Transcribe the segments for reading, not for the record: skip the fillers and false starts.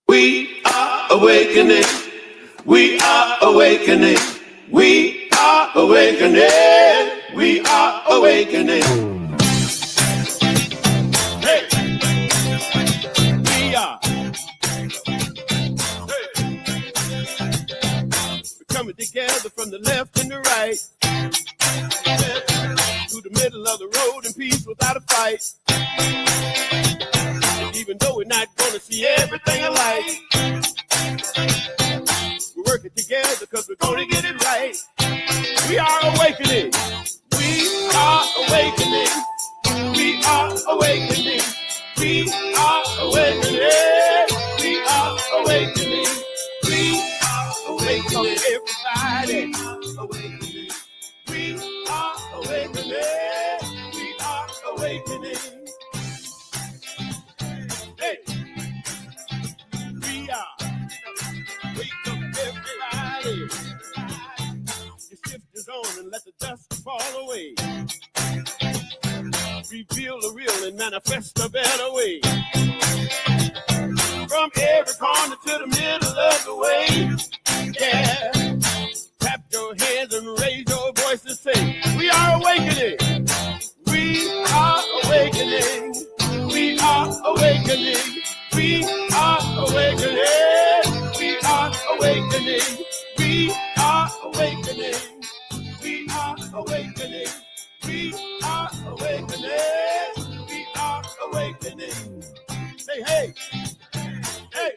We are awakening. We are awakening. We are awakening. We are awakening. Hey, we are. Hey. We're coming together from the left and the right. Through the middle of the road in peace without a fight. Even though we're not gonna see everything alike, we're working together because we're gonna get it right. We are awakening. We are awakening. We are awakening. We are awakening. We are awakening. We are awakening. Everybody awakening. We are awakening. We are awakening. Hey, we are. Wake up, everybody. Your shift is on and let the dust fall away. Reveal the real and manifest a better way. From every corner to the middle of the way. Yeah. Clap your hands and raise your voice and say, we are awakening. We are awakening. We are awakening. We are awakening. We are awakening. We are awakening. We are awakening. We are awakening. We are awakening. Say, hey. Hey.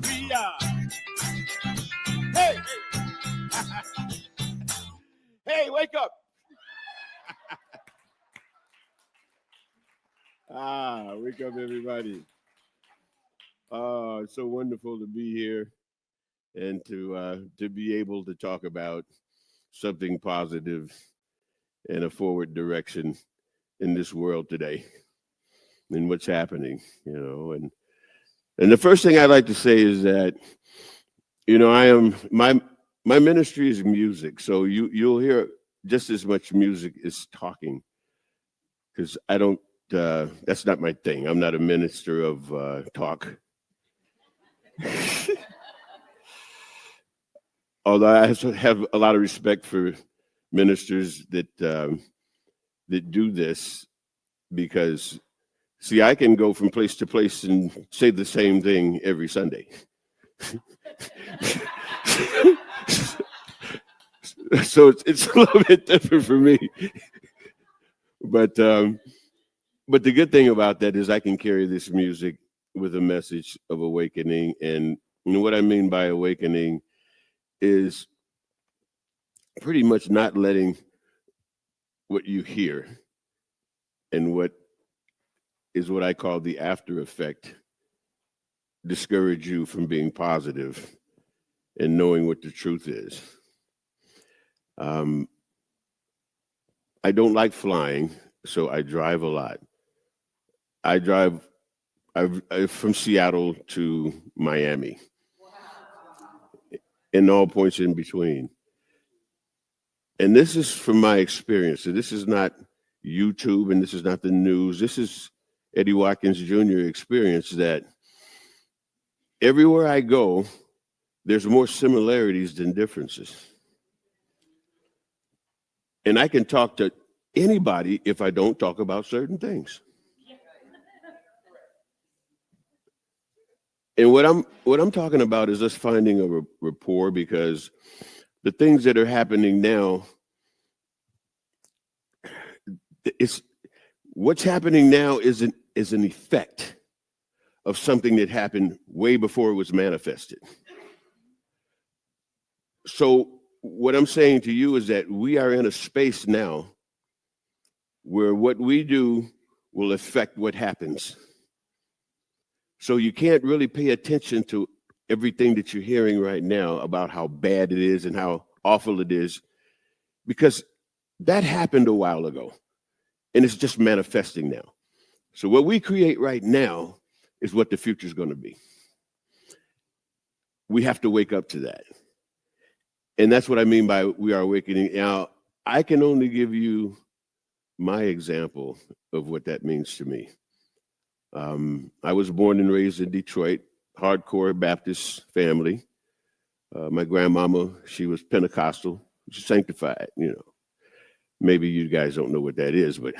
We are. Hey. Hey, wake up. Wake up, everybody. It's so wonderful to be here and to be able to talk about something positive and a forward direction in this world today and what's happening, and the first thing I'd like to say is that, my ministry is music, so you'll hear just as much music as talking, because I don't. That's not my thing. I'm not a minister of talk. Although I have a lot of respect for ministers that do this, because, see, I can go from place to place and say the same thing every Sunday. So it's a little bit different for me. But the good thing about that is I can carry this music with a message of awakening. And what I mean by awakening is pretty much not letting what you hear and what I call the after effect discourage you from being positive and knowing what the truth is. I don't like flying, so I drive a lot. I drive from Seattle to Miami. Wow. And all points in between. And this is from my experience. So this is not YouTube and this is not the news. This is Eddie Watkins Jr. experience, that everywhere I go, there's more similarities than differences. And I can talk to anybody if I don't talk about certain things. And what I'm talking about is us finding a rapport, because the things that are happening now, what's happening now is an effect of something that happened way before it was manifested. So what I'm saying to you is that we are in a space now where what we do will affect what happens. So you can't really pay attention to everything that you're hearing right now about how bad it is and how awful it is, because that happened a while ago and it's just manifesting now. So what we create right now is what the future is going to be. We have to wake up to that. And that's what I mean by we are awakening. Now, I can only give you my example of what that means to me. I was born and raised in Detroit, hardcore Baptist family. My grandmama, she was Pentecostal, sanctified, you know. Maybe you guys don't know what that is, but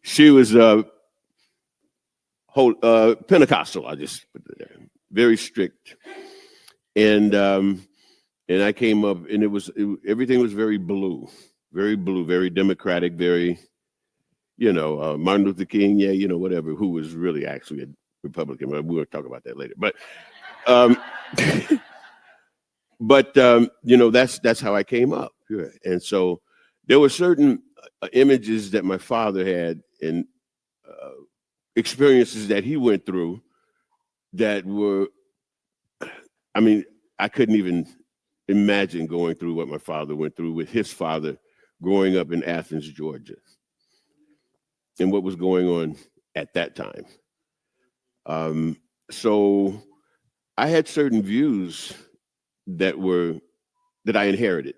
she was Pentecostal. I just put it there. Very strict, and I came up, and everything was very blue, very democratic, very, you know, Martin Luther King, yeah, you know, whatever, who was really actually a Republican. But we'll talk about that later. But you know, that's how I came up. And so there were certain images that my father had and experiences that he went through that were, I mean, I couldn't even imagine going through what my father went through with his father growing up in Athens, Georgia, and what was going on at that time. So I had certain views that I inherited.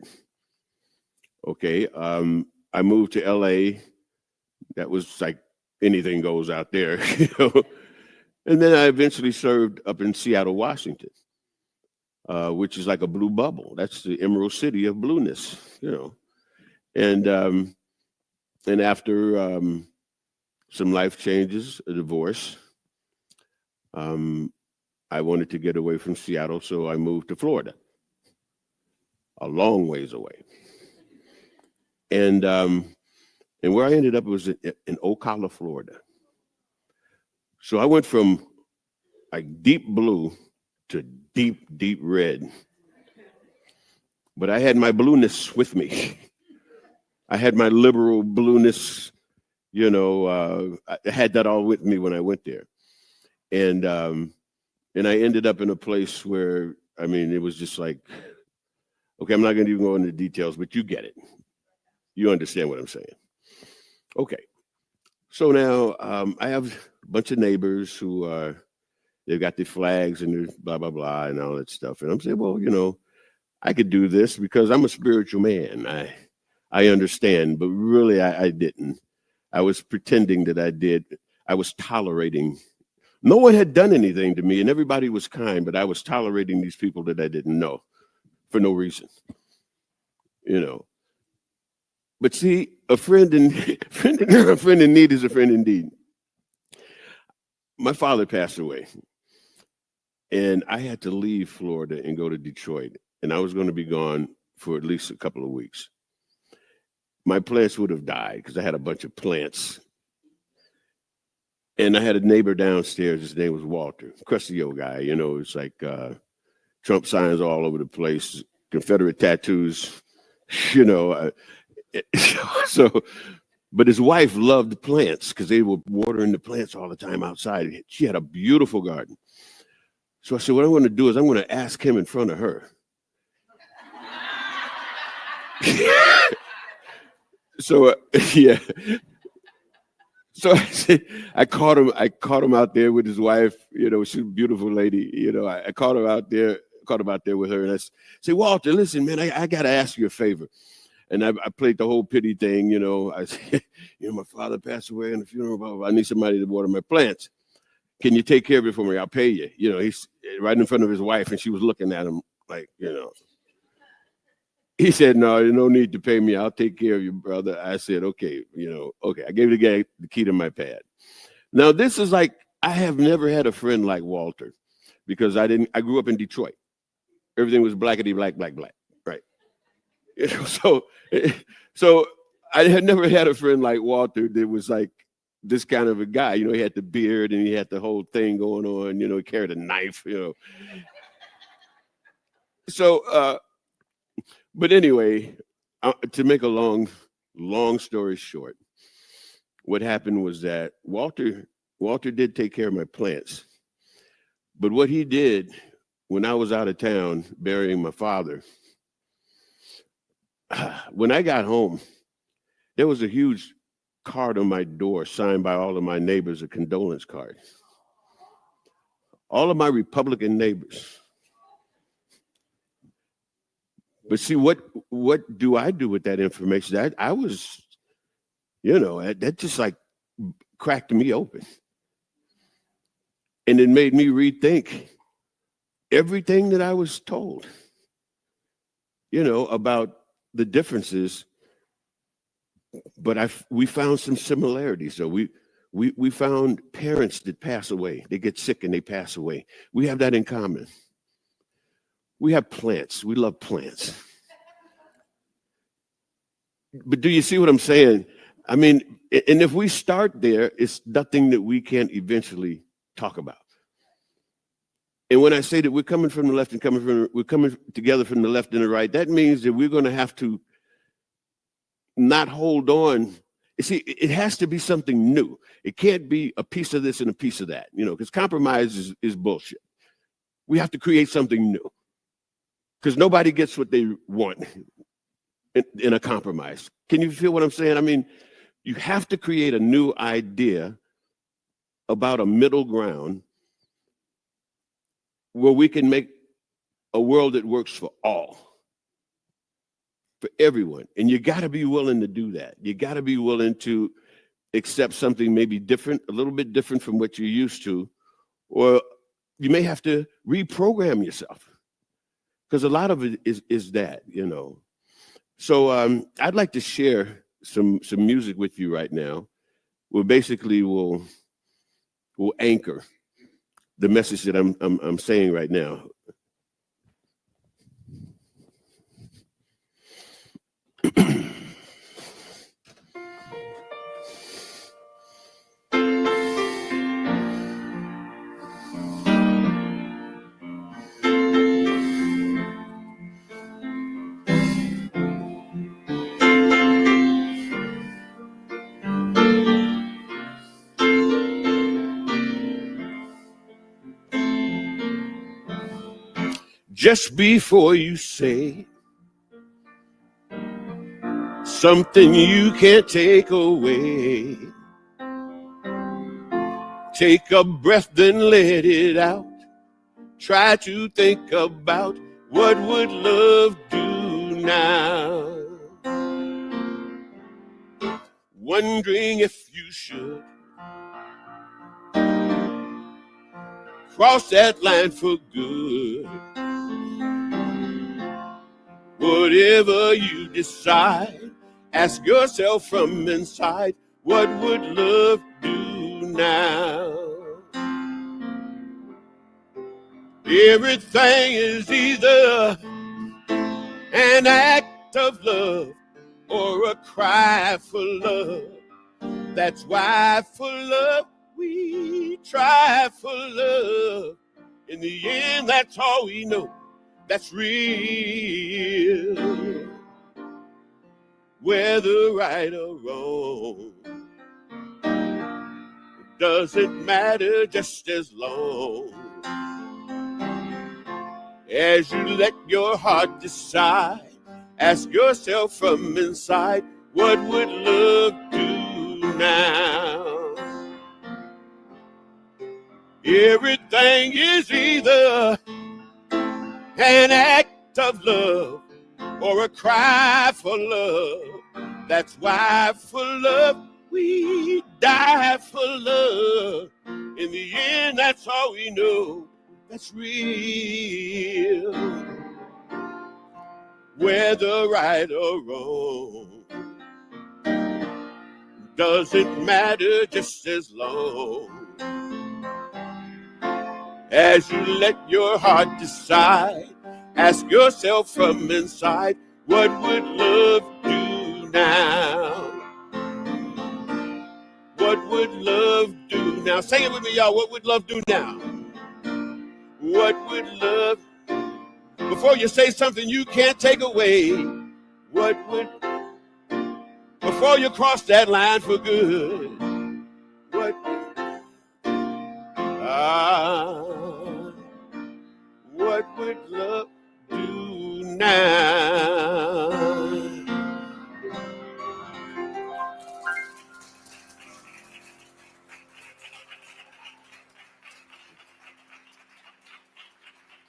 Okay. I moved to LA. That was like anything goes out there, you know. And then I eventually served up in Seattle, Washington, which is like a blue bubble. That's the Emerald City of blueness, you know. And after some life changes, a divorce, I wanted to get away from Seattle, so I moved to Florida, a long ways away. And where I ended up was in Ocala, Florida. So I went from like deep blue to deep red. But I had my blueness with me. I had my liberal blueness, you know, I had that all with me when I went there. And I ended up in a place where, I mean, it was just like, okay, I'm not going to even go into details, but you get it. You understand what I'm saying. Okay. So now I have a bunch of neighbors who they've got the flags and there's blah, blah, blah, and all that stuff. And I'm saying, well, you know, I could do this because I'm a spiritual man. I understand, but really I didn't. I was pretending that I did. I was tolerating. No one had done anything to me and everybody was kind, but I was tolerating these people that I didn't know for no reason, you know. But see, a friend in need is a friend indeed. My father passed away, and I had to leave Florida and go to Detroit, and I was going to be gone for at least a couple of weeks. My plants would have died because I had a bunch of plants. And I had a neighbor downstairs. His name was Walter, crusty old guy. You know, it's like Trump signs all over the place, Confederate tattoos, you know. So, but his wife loved plants because they were watering the plants all the time outside. She had a beautiful garden. So I said, what I'm going to do is I'm going to ask him in front of her. So, yeah. So I caught him out there with his wife. You know, she's a beautiful lady. You know, I caught him out there with her. And I said, Walter, listen, man, I got to ask you a favor. And I played the whole pity thing, you know. I said, you know, my father passed away in the funeral. Blah, blah, blah. I need somebody to water my plants. Can you take care of it for me? I'll pay you. You know, he's right in front of his wife, and she was looking at him like, you know. He said, no, there's no need to pay me. I'll take care of you, brother. I said, okay, you know, okay. I gave the guy the key to my pad. Now, this is like, I have never had a friend like Walter because I grew up in Detroit. Everything was blackety black, right? You know, so I had never had a friend like Walter that was like this kind of a guy. You know, he had the beard and he had the whole thing going on. You know, he carried a knife, you know. So, but anyway, to make a long story short, what happened was that Walter did take care of my plants. But what he did when I was out of town burying my father, when I got home, there was a huge card on my door signed by all of my neighbors, a condolence card. All of my Republican neighbors. But see, what do I do with that information? I was, you know, that just like cracked me open. And it made me rethink everything that I was told, about the differences. But we found some similarities. So we found parents that pass away. They get sick and they pass away. We have that in common. We have plants. We love plants. But do you see what I'm saying? I mean, and if we start there, it's nothing that we can't eventually talk about. And when I say that we're coming from the left and we're coming together from the left and the right, that means that we're going to have to not hold on. You see, it has to be something new. It can't be a piece of this and a piece of that, because compromise is bullshit. We have to create something new because nobody gets what they want in a compromise. Can you feel what I'm saying? I mean, you have to create a new idea about a middle ground where we can make a world that works for all, for everyone. And you got to be willing to do that. You got to be willing to accept something maybe different, a little bit different from what you're used to, or you may have to reprogram yourself because a lot of it is that, So I'd like to share some music with you right now. We'll basically will anchor the message that I'm saying right now. Just before you say something you can't take away, take a breath, then let it out. Try to think about what would love do now. Wondering if you should cross that line for good. Whatever you decide, ask yourself from inside, what would love do now? Everything is either an act of love or a cry for love. That's why for love we try for love. In the end, that's all we know. That's real. Whether right or wrong, it doesn't matter just as long as you let your heart decide. Ask yourself from inside, what would love do now? Everything is either an act of love or a cry for love. That's why for love we die for love. In the end, that's all we know. That's real. Whether right or wrong, doesn't matter just as long as you let your heart decide. Ask yourself from inside, what would love do now? What would love do now? Say it with me, y'all. What would love do now? What would love, before you say something you can't take away, what would, before you cross that line for good, what would love do now?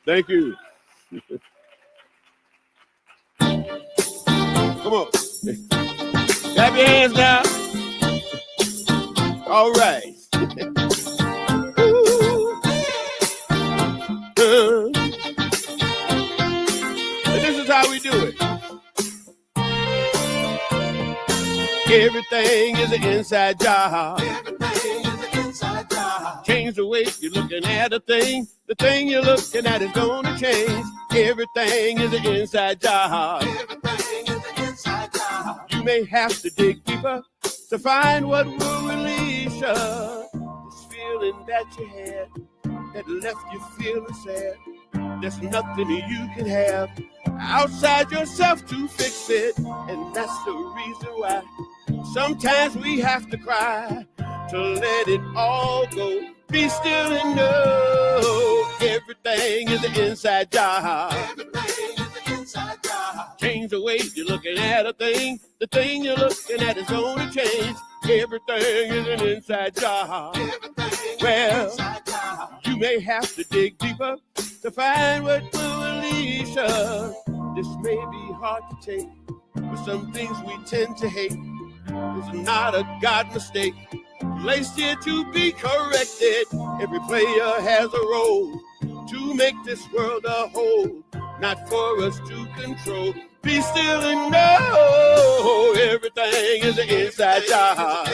Thank you. Come on. Clap your hands now. All right. And this is how we do it. Everything is an inside job. Everything is an inside job. Change the way you're looking at a thing. The thing you're looking at is going to change. Everything is an inside job. Everything is an inside job. You may have to dig deeper to find what will release you. This feeling that you had that left you feeling sad. There's nothing you can have outside yourself to fix it. And that's the reason why sometimes we have to cry to let it all go. Be still and know everything is an inside job. Everything is an inside job. Change the way you're looking at a thing. The thing you're looking at is going to change. Everything is an inside job. Well, you may have to dig deeper to find what will release us. This may be hard to take, but some things we tend to hate. It's not a God mistake, placed here to be corrected. Every player has a role to make this world a whole, not for us to control. Be still and know everything is an inside job.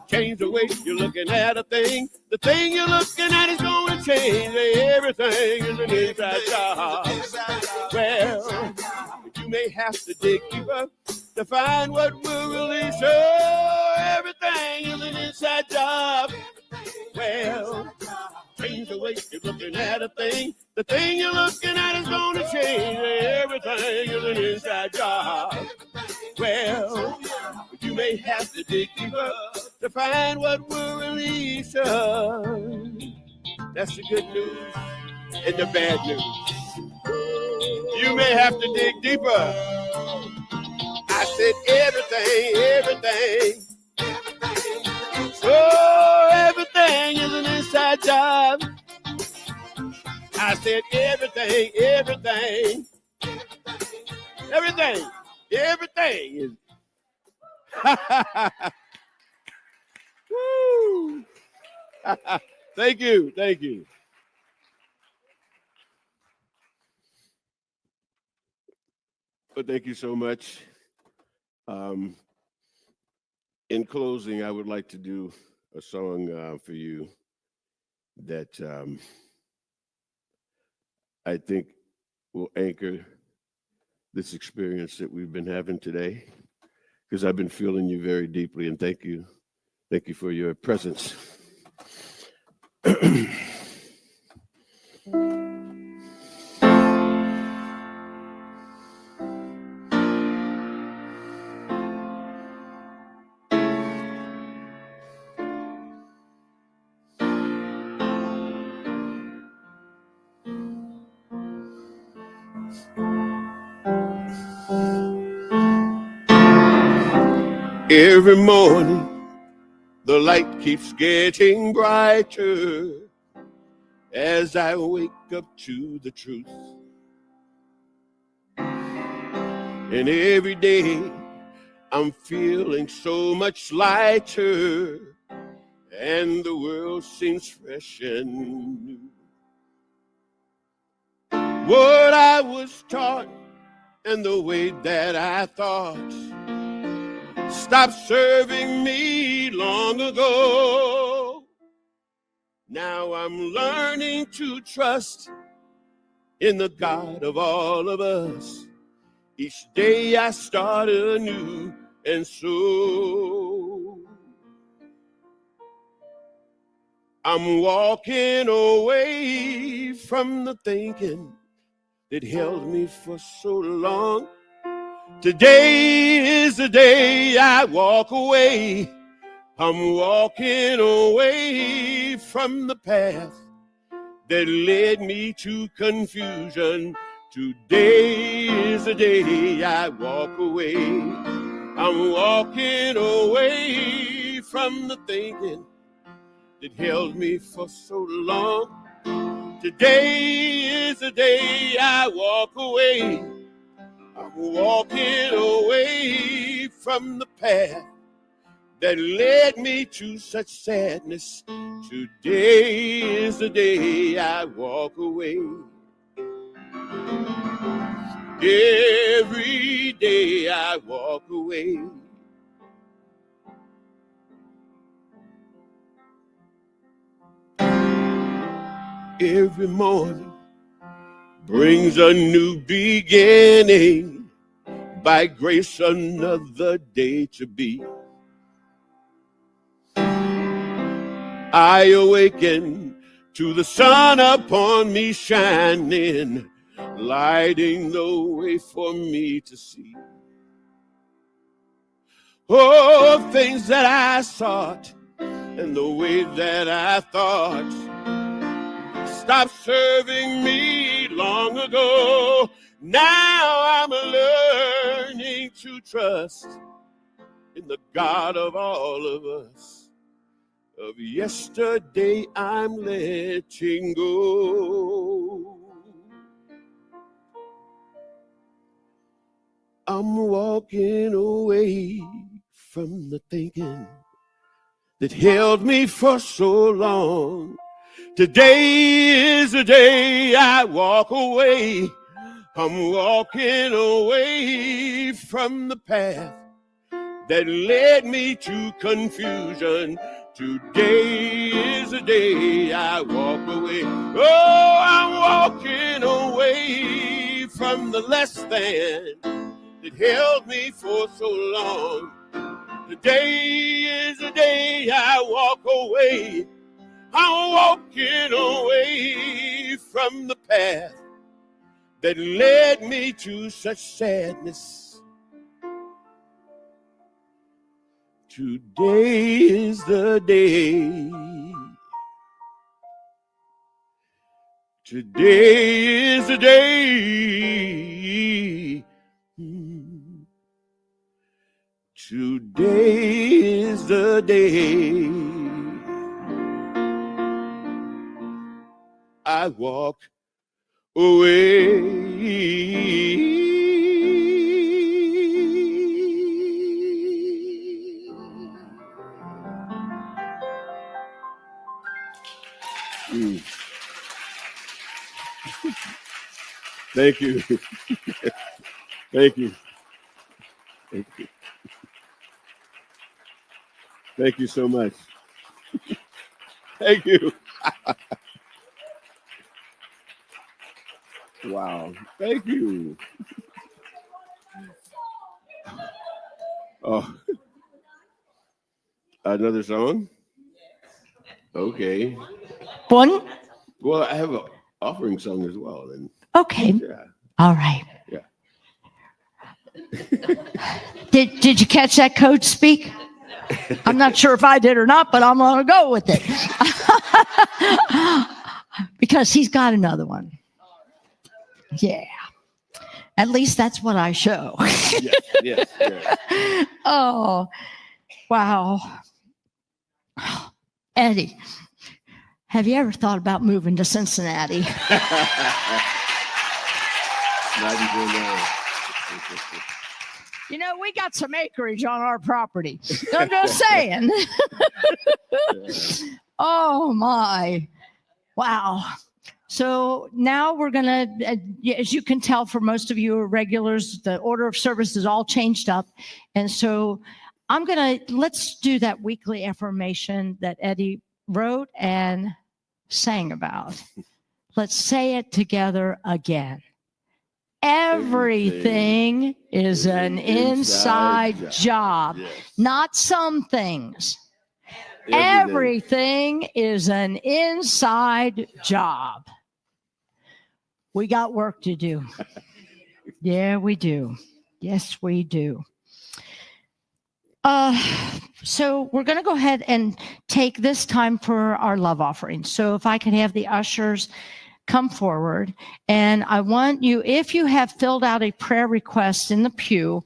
Change the way you're looking at a thing. The thing you're looking at is going to change. Everything is an inside job. Well, you may have to dig deeper to find what will release you. Everything is an inside job. Well, change the way you're looking at a thing. The thing you're looking at is going to change. Everything is an inside job. Well, you may have to dig deeper to find what will release you. That's the good news and the bad news. You may have to dig deeper. I said everything. Oh, everything is an inside job. I said everything is. Woo. Thank you. Well, thank you so much. In closing, I would like to do a song for you that I think will anchor this experience that we've been having today, because I've been feeling you very deeply, and thank you for your presence. Every morning, the light keeps getting brighter as I wake up to the truth. And every day, I'm feeling so much lighter, and the world seems fresh and new. What I was taught and the way that I thought stopped serving me long ago. Now I'm learning to trust in the God of all of us. Each day I start anew, and so I'm walking away from the thinking that held me for so long. Today is the day I walk away. I'm walking away from the path that led me to confusion. Today is the day I walk away. I'm walking away from the thinking that held me for so long. Today is the day I walk away. I'm walking away from the path that led me to such sadness. Today is the day I walk away. Every day I walk away. Every morning brings a new beginning. By grace, another day to be. I awaken to the sun upon me shining, lighting the way for me to see. Oh, things that I sought and the way that I thought stopped serving me long ago. Now I'm learning to trust in the God of all of us. Of yesterday I'm letting go. I'm walking away from the thinking that held me for so long. Today is the day I walk away. I'm walking away from the path that led me to confusion. Today is the day I walk away. Oh, I'm walking away from the less than that held me for so long. Today is the day I walk away. I'm walking away from the path that led me to such sadness. Today is the day. Today is the day. Today is the day I walk away. Thank you. Thank you. Thank you. Thank you so much. Thank you. Wow. Thank you. Oh. Another song? Okay. One? Well, I have an offering song as well. And okay. Yeah. All right. Yeah. Did you catch that coach speak? I'm not sure if I did or not, but I'm going to go with it. Because he's got another one. Yeah. At least that's what I show. Yes. Oh, wow. Eddie, have you ever thought about moving to Cincinnati? You know, we got some acreage on our property. I'm just saying. Oh, my. Wow. So now we're going to, as you can tell, for most of you who are regulars, the order of service is all changed up. And so let's do that weekly affirmation that Eddie wrote and sang about. Let's say it together again. Everything is an inside job, yes. Not some things. Everything is an inside job. We got work to do. Yeah, we do. Yes, we do. So we're going to go ahead and take this time for our love offering. So if I could have the ushers come forward. And I want you, if you have filled out a prayer request in the pew,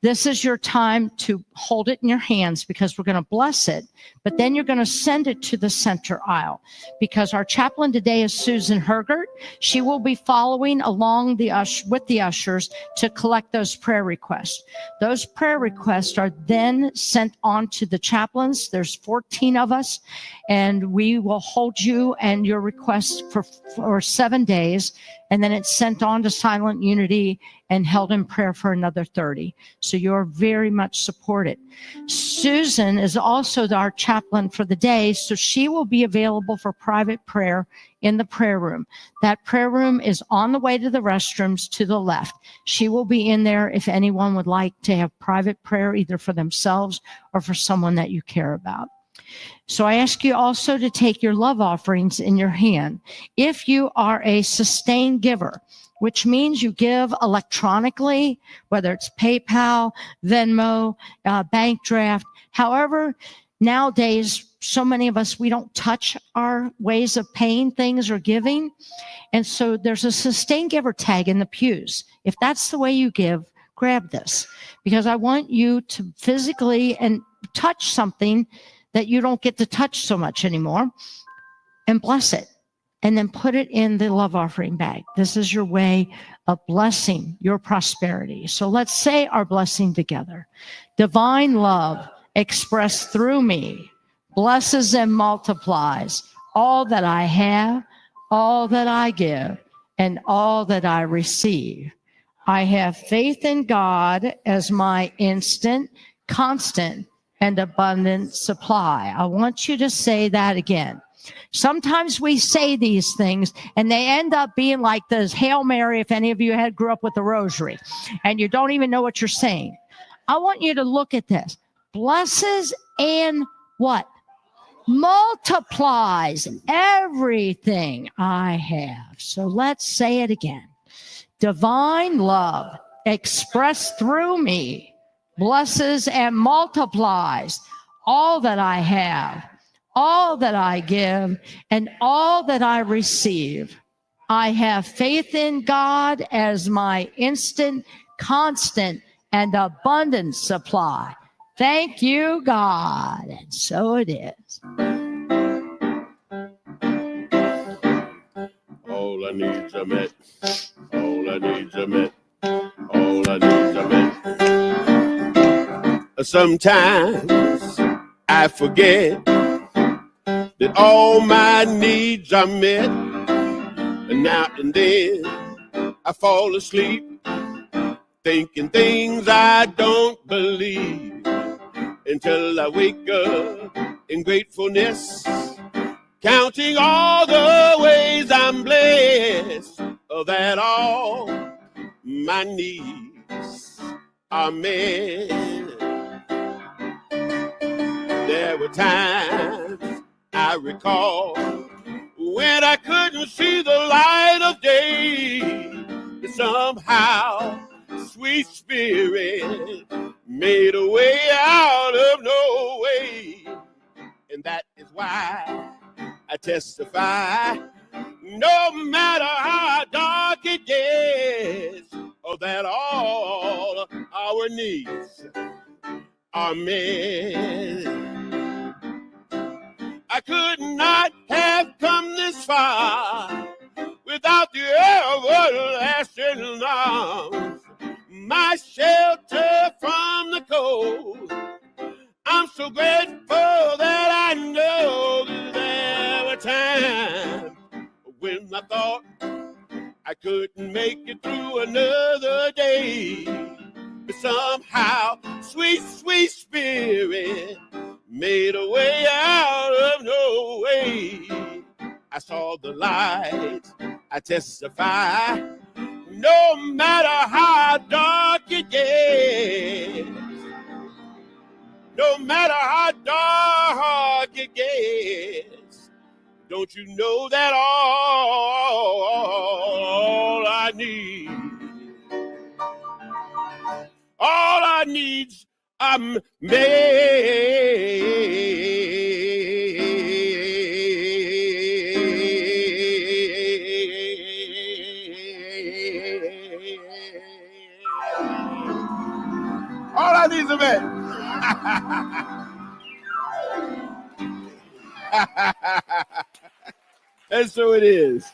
this is your time to hold it in your hands, because we're going to bless it. But then you're going to send it to the center aisle, because our chaplain today is Susan Hergert. She will be following along with the ushers to collect those prayer requests. Those prayer requests are then sent on to the chaplains. There's 14 of us, and we will hold you and your request for 7 days, and then it's sent on to Silent Unity and held in prayer for another 30. So you're very much supported. Susan is also our chaplain for the day, so she will be available for private prayer in the prayer room. That prayer room is on the way to the restrooms to the left. She will be in there if anyone would like to have private prayer, either for themselves or for someone that you care about. So I ask you also to take your love offerings in your hand. If you are a sustained giver, which means you give electronically, whether it's PayPal, Venmo, bank draft. However, nowadays, so many of us, we don't touch our ways of paying things or giving. And so there's a sustained giver tag in the pews. If that's the way you give, grab this, because I want you to physically and touch something that you don't get to touch so much anymore, and bless it. And then put it in the love offering bag. This is your way of blessing your prosperity. So let's say our blessing together. Divine love expressed through me blesses and multiplies all that I have, all that I give, and all that I receive. I have faith in God as my instant, constant, and abundant supply. I want you to say that again. Sometimes we say these things and they end up being like this Hail Mary, if any of you grew up with the rosary, and you don't even know what you're saying. I want you to look at this. Blesses and what? Multiplies everything I have. So let's say it again. Divine love expressed through me blesses and multiplies all that I have, all that I give, and all that I receive. I have faith in God as my instant, constant, and abundant supply. Thank you, God. And so it is. All I need's a met. All I need's a met. All I need's a met. Sometimes I forget that all my needs are met, and now and then I fall asleep thinking things I don't believe, until I wake up in gratefulness, counting all the ways I'm blessed, that all my needs are met. There were times I recall when I couldn't see the light of day, but somehow sweet spirit made a way out of no way. And that is why I testify, no matter how dark it gets, that all our needs are met. I could not have come this far without the everlasting arms, my shelter from the cold. I'm so grateful that I know that there were times when I thought I couldn't make it through another day, but somehow sweet, sweet spirit made a way out of no way. I saw the light, I testify, no matter how dark it gets, no matter how dark it gets, don't you know that all I needs I'm made. And so it is.